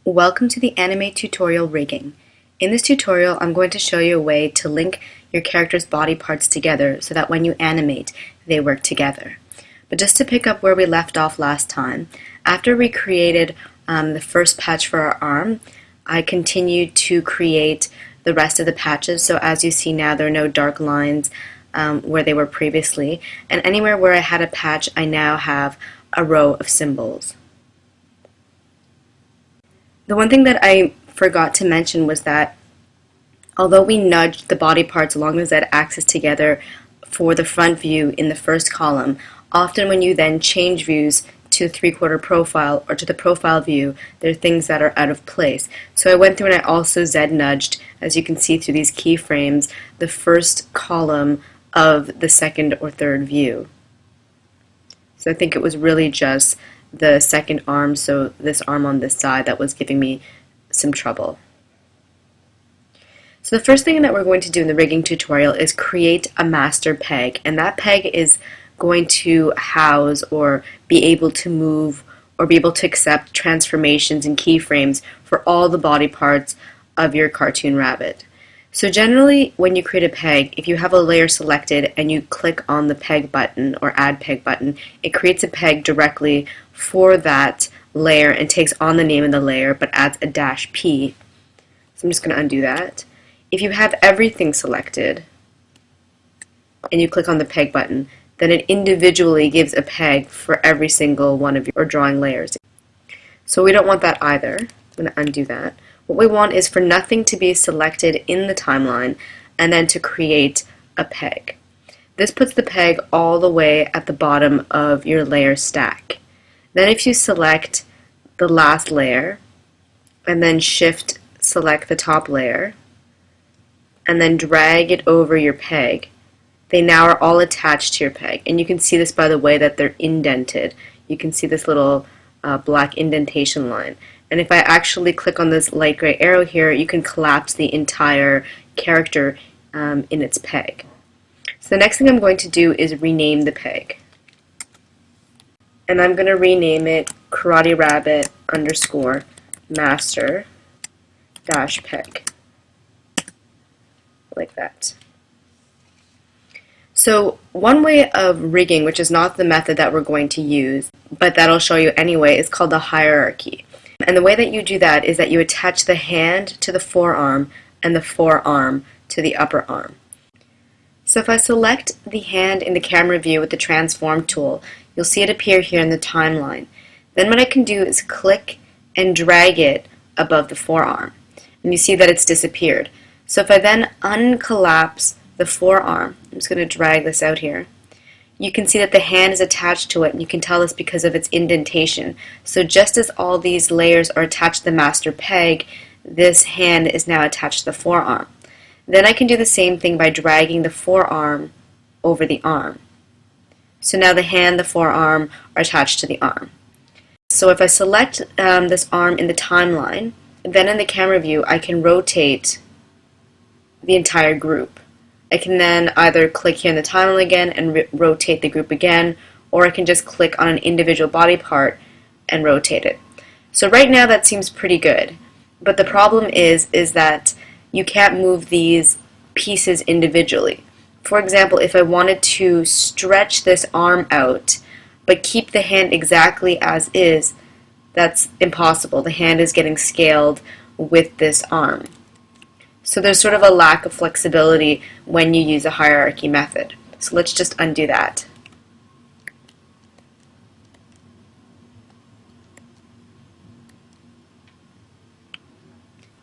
Welcome to the Animate tutorial rigging. In this tutorial, I'm going to show you a way to link your character's body parts together so that when you animate, they work together. But just to pick up where we left off last time, after we created the first patch for our arm, I continued to create the rest of the patches. So as you see now, there are no dark lines where they were previously. And anywhere where I had a patch, I now have a row of symbols. The one thing that I forgot to mention was that although we nudged the body parts along the z-axis together for the front view in the first column, often when you then change views to three-quarter profile or to the profile view, there are things that are out of place. So I went through and I also z-nudged, as you can see through these keyframes, the first column of the second or third view. So I think it was really just the second arm, so this arm on this side, that was giving me some trouble. So the first thing that we're going to do in the rigging tutorial is create a master peg, and that peg is going to house or be able to move or be able to accept transformations and keyframes for all the body parts of your cartoon rabbit. So generally, when you create a peg, if you have a layer selected and you click on the peg button or add peg button, it creates a peg directly for that layer and takes on the name of the layer but adds a -p. So I'm just going to undo that. If you have everything selected and you click on the peg button, then it individually gives a peg for every single one of your drawing layers. So we don't want that either. I'm going to undo that. What we want is for nothing to be selected in the timeline and then to create a peg. This puts the peg all the way at the bottom of your layer stack. Then if you select the last layer and then shift select the top layer and then drag it over your peg, they now are all attached to your peg. And you can see this by the way that they're indented. You can see this little black indentation line. And if I actually click on this light gray arrow here, you can collapse the entire character in its peg. So the next thing I'm going to do is rename the peg. And I'm going to rename it Karate Rabbit _ master - peg. Like that. So one way of rigging, which is not the method that we're going to use, but that I'll show you anyway, is called the hierarchy. And the way that you do that is that you attach the hand to the forearm and the forearm to the upper arm. So if I select the hand in the camera view with the transform tool, you'll see it appear here in the timeline. Then what I can do is click and drag it above the forearm. And you see that it's disappeared. So if I then uncollapse the forearm, I'm just going to drag this out here, you can see that the hand is attached to it, and you can tell this because of its indentation. So just as all these layers are attached to the master peg, this hand is now attached to the forearm. Then I can do the same thing by dragging the forearm over the arm. So now the hand, the forearm are attached to the arm. So if I select this arm in the timeline, then in the camera view I can rotate the entire group. I can then either click here in the timeline again and rotate the group again, or I can just click on an individual body part and rotate it. So right now that seems pretty good, but the problem is that you can't move these pieces individually. For example, if I wanted to stretch this arm out but keep the hand exactly as is, that's impossible. The hand is getting scaled with this arm. So there's sort of a lack of flexibility when you use a hierarchy method. So let's just undo that.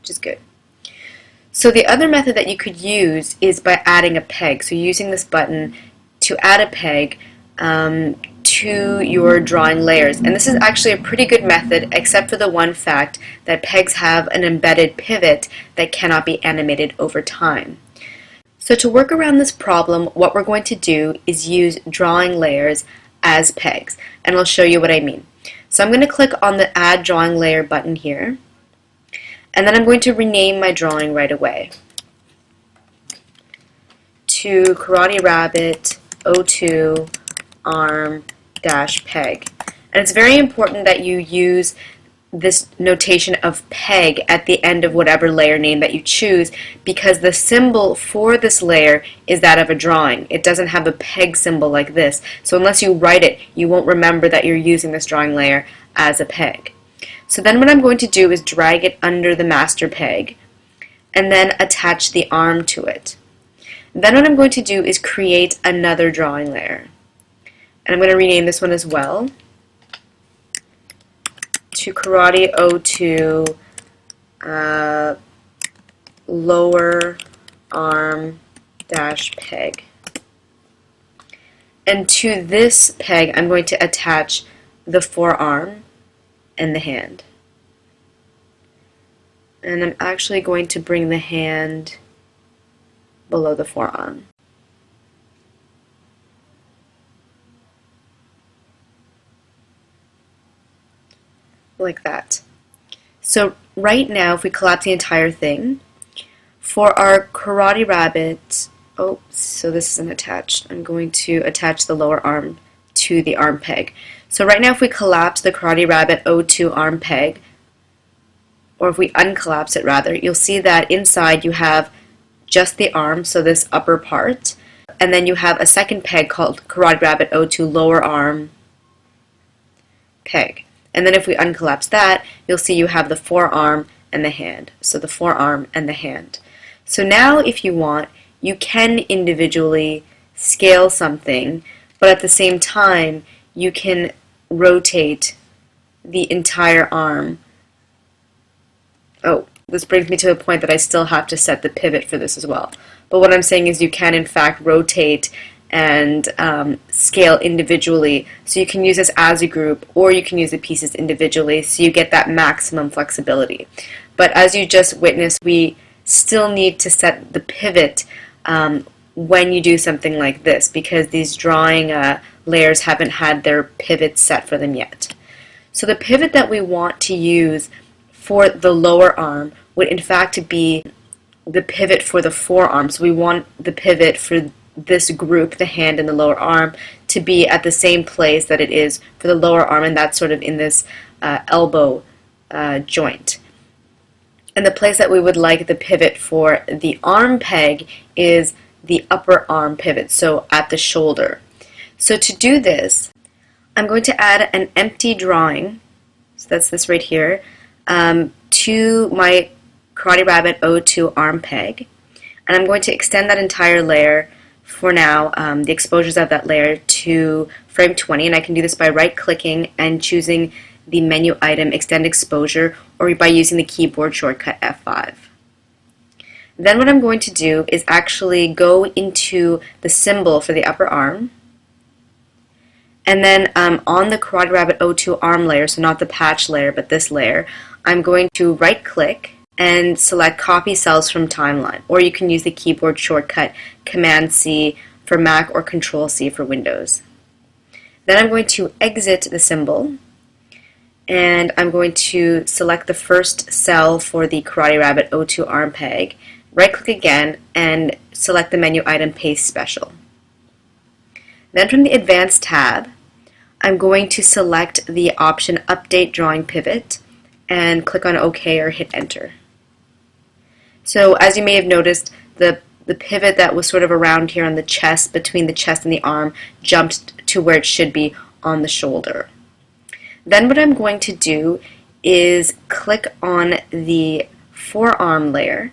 Which is good. So the other method that you could use is by adding a peg. So using this button to add a peg to your drawing layers. And this is actually a pretty good method, except for the one fact that pegs have an embedded pivot that cannot be animated over time. So to work around this problem, what we're going to do is use drawing layers as pegs. And I'll show you what I mean. So I'm going to click on the Add Drawing Layer button here. And then I'm going to rename my drawing right away to Karate Rabbit 02 arm - peg. And it's very important that you use this notation of peg at the end of whatever layer name that you choose, because the symbol for this layer is that of a drawing. It doesn't have a peg symbol like this. So unless you write it, you won't remember that you're using this drawing layer as a peg. So then what I'm going to do is drag it under the master peg and then attach the arm to it. Then what I'm going to do is create another drawing layer. And I'm going to rename this one as well to Karate O2 lower arm dash peg. And to this peg, I'm going to attach the forearm and the hand. And I'm actually going to bring the hand below the forearm. Like that. So right now, if we collapse the entire thing, for our Karate Rabbit, oh, so this isn't attached. I'm going to attach the lower arm to the arm peg. So right now, if we collapse the Karate Rabbit O2 arm peg, or if we uncollapse it rather, you'll see that inside you have just the arm, so this upper part, and then you have a second peg called Karate Rabbit O2 lower arm peg. And then if we uncollapse that, you'll see you have the forearm and the hand. So the forearm and the hand. So now if you want, you can individually scale something, but at the same time, you can rotate the entire arm. Oh, this brings me to a point that I still have to set the pivot for this as well. But what I'm saying is you can in fact rotate and scale individually. So you can use this as a group, or you can use the pieces individually, so you get that maximum flexibility. But as you just witnessed, we still need to set the pivot when you do something like this, because these drawing layers haven't had their pivots set for them yet. So the pivot that we want to use for the lower arm would in fact be the pivot for the forearm. So we want the pivot for this group, the hand and the lower arm, to be at the same place that it is for the lower arm, and that's sort of in this elbow joint. And the place that we would like the pivot for the arm peg is the upper arm pivot, so at the shoulder. So to do this, I'm going to add an empty drawing, so that's this right here, to my Karate Rabbit O2 arm peg, and I'm going to extend that entire layer for now, the exposures of that layer to frame 20, and I can do this by right-clicking and choosing the menu item Extend Exposure, or by using the keyboard shortcut F5. Then what I'm going to do is actually go into the symbol for the upper arm, and then on the Karate Rabbit O2 arm layer, so not the patch layer, but this layer, I'm going to right-click and select Copy Cells from Timeline, or you can use the keyboard shortcut Command-C for Mac or Control-C for Windows. Then I'm going to exit the symbol, and I'm going to select the first cell for the Karate Rabbit O2 arm peg, right-click again, and select the menu item Paste Special. Then from the Advanced tab, I'm going to select the option Update Drawing Pivot, and click on OK or hit Enter. So as you may have noticed, the pivot that was sort of around here on the chest, between the chest and the arm, jumped to where it should be on the shoulder. Then what I'm going to do is click on the forearm layer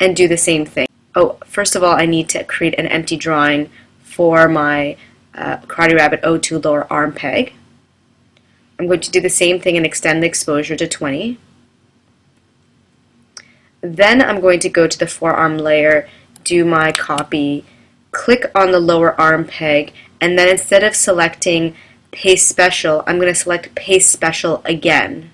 and do the same thing. Oh, first of all, I need to create an empty drawing for my Karate Rabbit O2 lower arm peg. I'm going to do the same thing and extend the exposure to 20. Then I'm going to go to the forearm layer, do my copy, click on the lower arm peg, and then instead of selecting Paste Special, I'm going to select Paste Special again.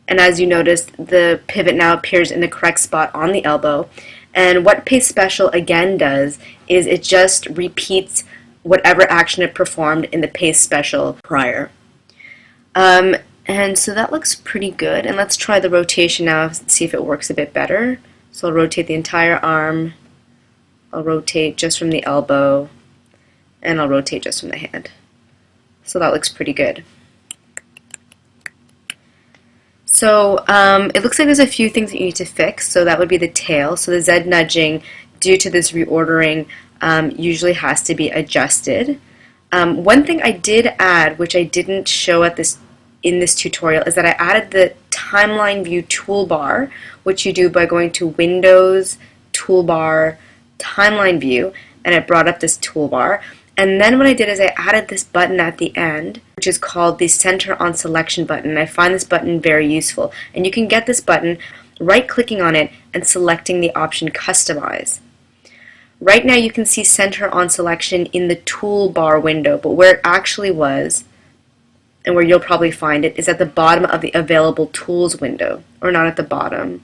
And as you notice, the pivot now appears in the correct spot on the elbow. And what Paste Special again does is it just repeats whatever action it performed in the Paste Special prior. And so that looks pretty good. And let's try the rotation now, see if it works a bit better. So I'll rotate the entire arm, I'll rotate just from the elbow, and I'll rotate just from the hand. So that looks pretty good. So it looks like there's a few things that you need to fix. So that would be the tail. So the Z nudging, due to this reordering, usually has to be adjusted. One thing I did add, which I didn't show in this tutorial, is that I added the timeline view toolbar, which you do by going to Windows, Toolbar, Timeline View, and it brought up this toolbar. And then what I did is I added this button at the end, which is called the Center on Selection button. And I find this button very useful. And you can get this button right-clicking on it and selecting the option Customize. Right now you can see Center on Selection in the toolbar window, but where it actually was, and where you'll probably find it, is at the bottom of the Available Tools window. Or not at the bottom.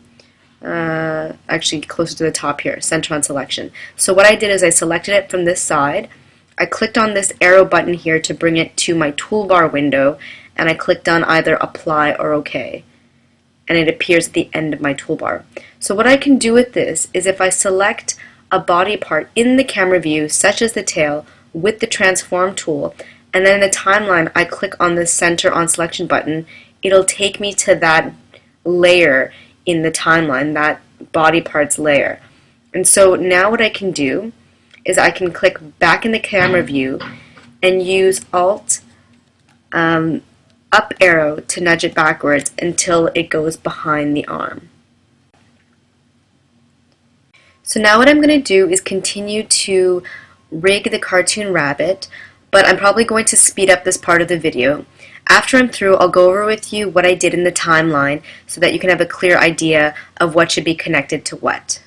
Actually closer to the top here, Center on Selection. So what I did is I selected it from this side. I clicked on this arrow button here to bring it to my toolbar window, and I clicked on either Apply or OK. And it appears at the end of my toolbar. So what I can do with this is if I select a body part in the camera view, such as the tail, with the Transform tool, and then in the timeline I click on the Center on Selection button, it'll take me to that layer in the timeline, that body parts layer. And so now what I can do is I can click back in the camera view and use Alt up arrow to nudge it backwards until it goes behind the arm. So now what I'm going to do is continue to rig the cartoon rabbit, but I'm probably going to speed up this part of the video. After I'm through, I'll go over with you what I did in the timeline so that you can have a clear idea of what should be connected to what.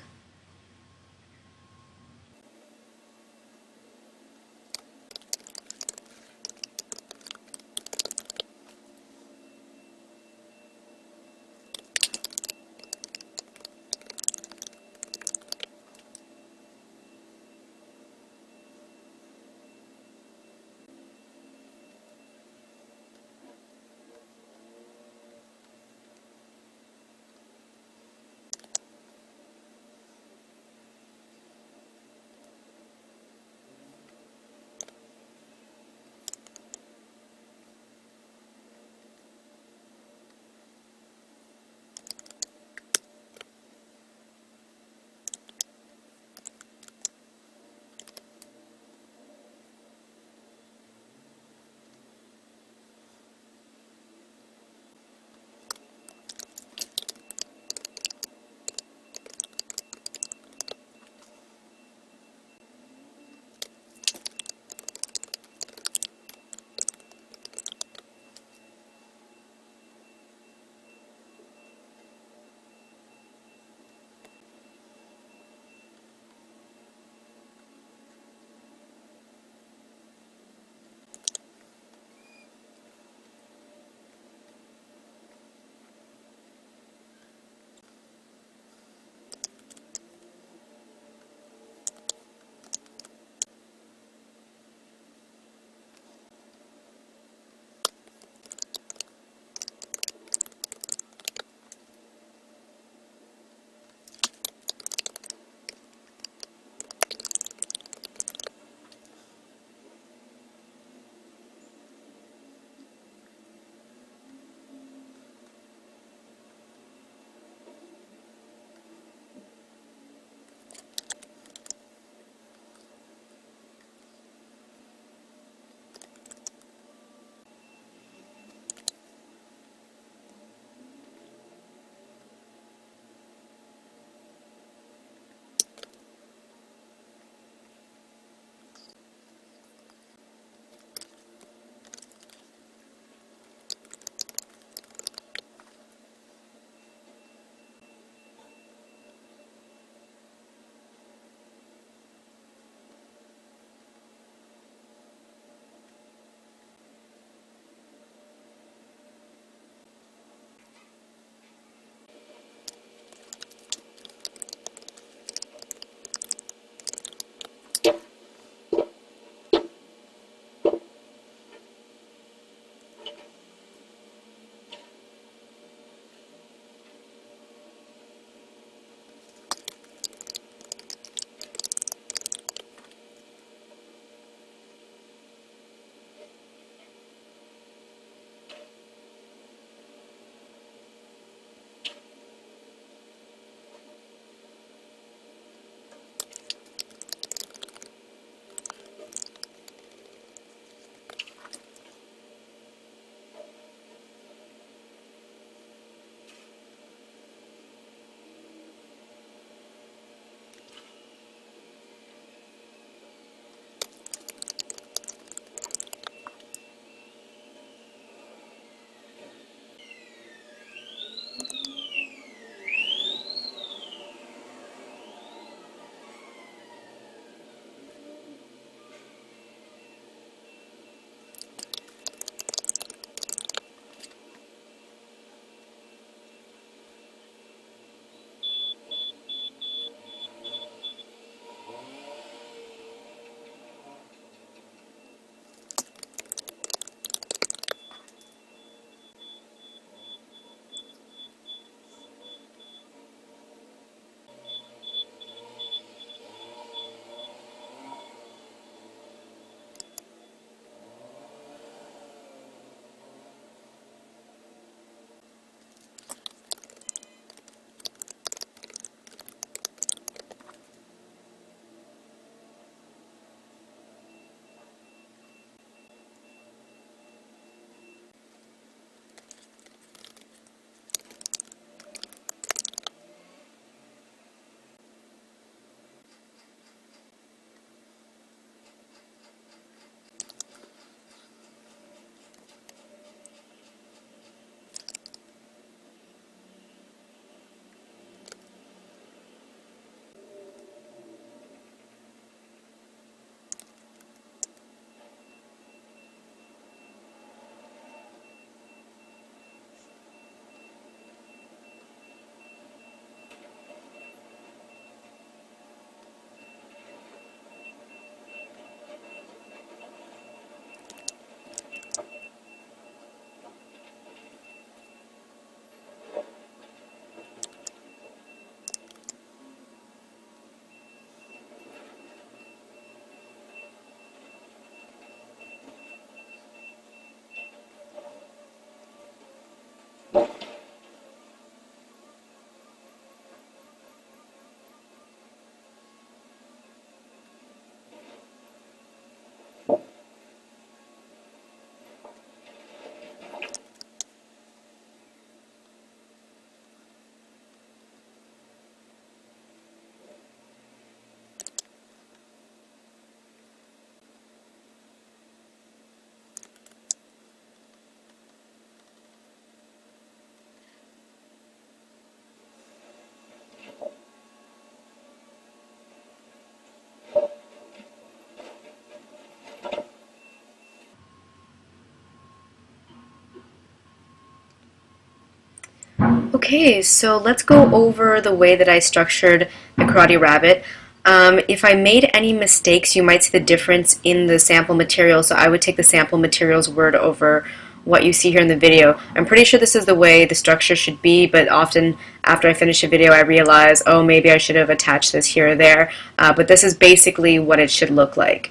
Okay, so let's go over the way that I structured the Karate Rabbit. If I made any mistakes, you might see the difference in the sample material, so I would take the sample materials word over what you see here in the video. I'm pretty sure this is the way the structure should be, but often after I finish a video I realize, oh, maybe I should have attached this here or there, but this is basically what it should look like.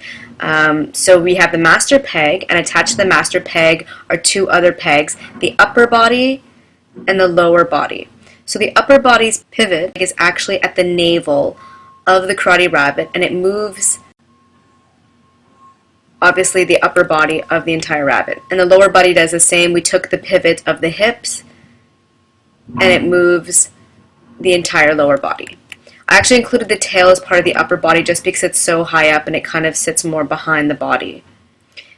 So we have the master peg, and attached to the master peg are two other pegs, the upper body and the lower body. So the upper body's pivot is actually at the navel of the Karate Rabbit, and it moves obviously the upper body of the entire rabbit. And the lower body does the same. We took the pivot of the hips and it moves the entire lower body. I actually included the tail as part of the upper body just because it's so high up and it kind of sits more behind the body.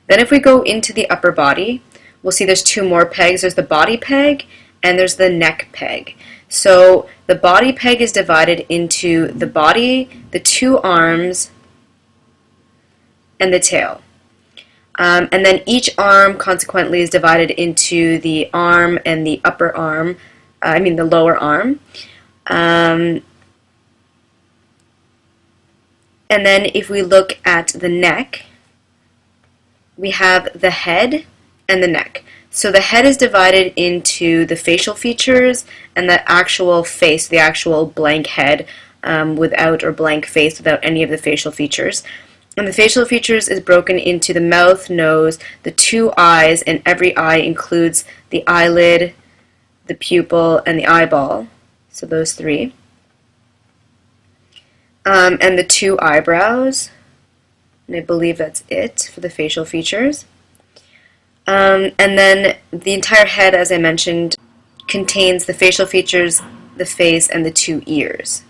Then if we go into the upper body, we'll see there's two more pegs. There's the body peg and there's the neck peg. So the body peg is divided into the body, the two arms, and the tail. And then each arm consequently is divided into the arm and the upper arm, the lower arm. And then if we look at the neck, we have the head and the neck. So the head is divided into the facial features and the actual face, the actual blank head without, or blank face without any of the facial features. And the facial features is broken into the mouth, nose, the two eyes, and every eye includes the eyelid, the pupil, and the eyeball. So those three. And the two eyebrows. And I believe that's it for the facial features. And then the entire head, as I mentioned, contains the facial features, the face, and the two ears.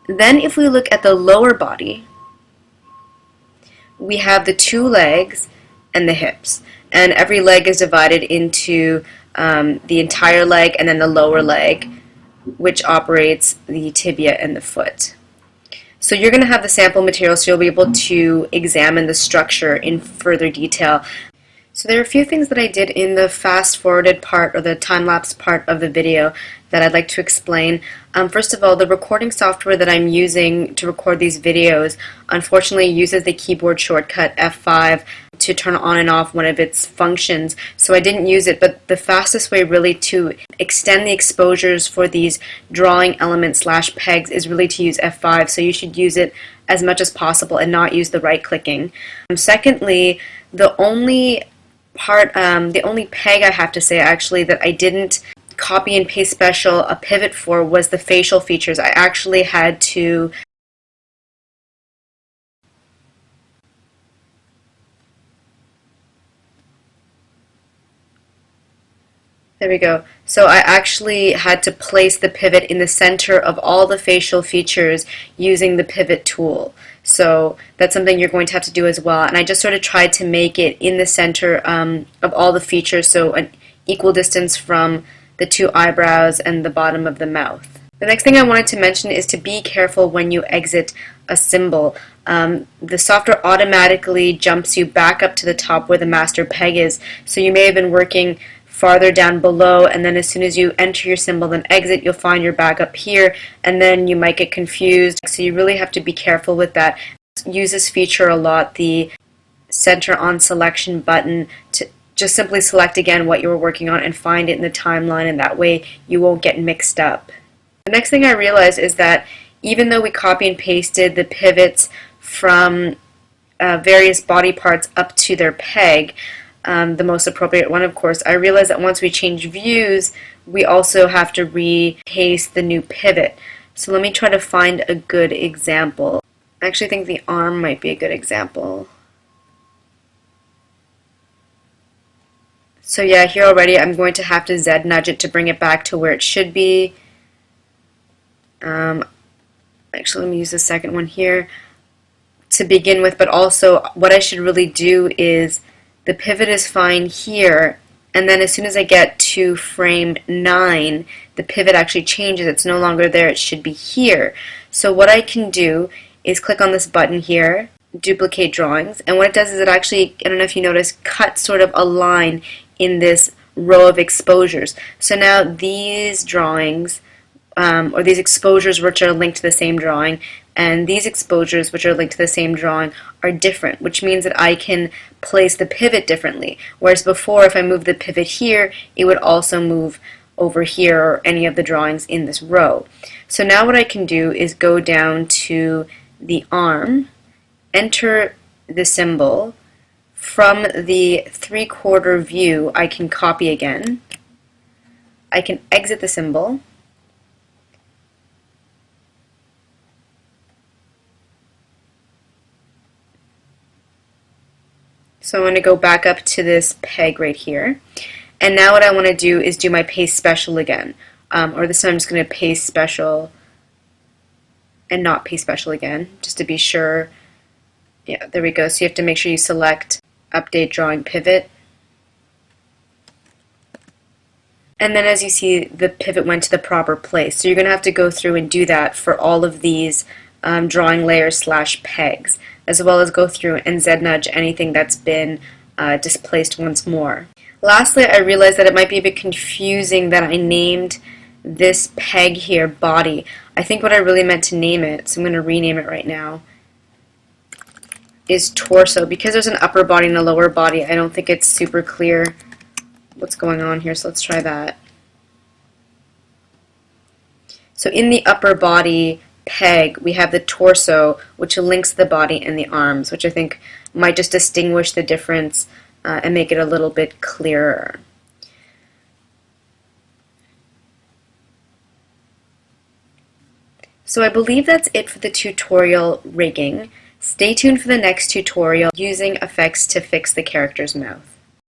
Then if we look at the lower body, we have the two legs and the hips. And every leg is divided into the entire leg and then the lower leg, which operates the tibia and the foot. So you're going to have the sample material, so you'll be able to examine the structure in further detail. So there are a few things that I did in the fast-forwarded part, or the time-lapse part of the video, that I'd like to explain. First of all, the recording software that I'm using to record these videos unfortunately uses the keyboard shortcut F5 to turn on and off one of its functions, so I didn't use it, but the fastest way really to extend the exposures for these drawing elements / pegs is really to use F5, so you should use it as much as possible and not use the right clicking. Secondly, the only peg I have to say actually that I didn't copy and paste special a pivot for was the facial features. I actually had to there we go. So I actually had to place the pivot in the center of all the facial features using the pivot tool. So that's something you're going to have to do as well. And I just sort of tried to make it in the center of all the features, so an equal distance from the two eyebrows and the bottom of the mouth. The next thing I wanted to mention is to be careful when you exit a symbol. The software automatically jumps you back up to the top where the master peg is, so you may have been working farther down below, and then as soon as you enter your symbol and exit, you'll find you're back up here, and then you might get confused. So you really have to be careful with that. Use this feature a lot, the center on selection button, to just simply select again what you were working on and find it in the timeline, and that way you won't get mixed up. The next thing I realized is that even though we copy and pasted the pivots from various body parts up to their peg, the most appropriate one, of course, I realized that once we change views, we also have to repaste the new pivot. So let me try to find a good example. I actually think the arm might be a good example. So yeah, here already I'm going to have to Z nudge it to bring it back to where it should be. Actually, let me use the second one here to begin with, but also what I should really do is the pivot is fine here, and then as soon as I get to frame 9, the pivot actually changes. It's no longer there, it should be here. So what I can do is click on this button here, duplicate drawings, and what it does is it actually, I don't know if you notice, cuts sort of a line in this row of exposures. So now these drawings, or these exposures which are linked to the same drawing, and these exposures which are linked to the same drawing are different, which means that I can place the pivot differently. Whereas before, if I move the pivot here, it would also move over here or any of the drawings in this row. So now what I can do is go down to the arm, enter the symbol. From the 3/4 view, I can copy again. I can exit the symbol. So I'm going to go back up to this peg right here. And now what I want to do is do my paste special again. Or this time I'm just going to paste special and not paste special again, just to be sure. Yeah, there we go. So you have to make sure you select Update Drawing Pivot. And then as you see, the pivot went to the proper place. So you're going to have to go through and do that for all of these drawing layers / pegs, as well as go through and Z-nudge anything that's been displaced once more. Lastly, I realized that it might be a bit confusing that I named this peg here body. I think what I really meant to name it, so I'm going to rename it right now, is torso. Because there's an upper body and a lower body, I don't think it's super clear what's going on here, so let's try that. So in the upper body peg, we have the torso, which links the body and the arms, which I think might just distinguish the difference and make it a little bit clearer. So I believe that's it for the tutorial rigging. Stay tuned for the next tutorial using effects to fix the character's mouth.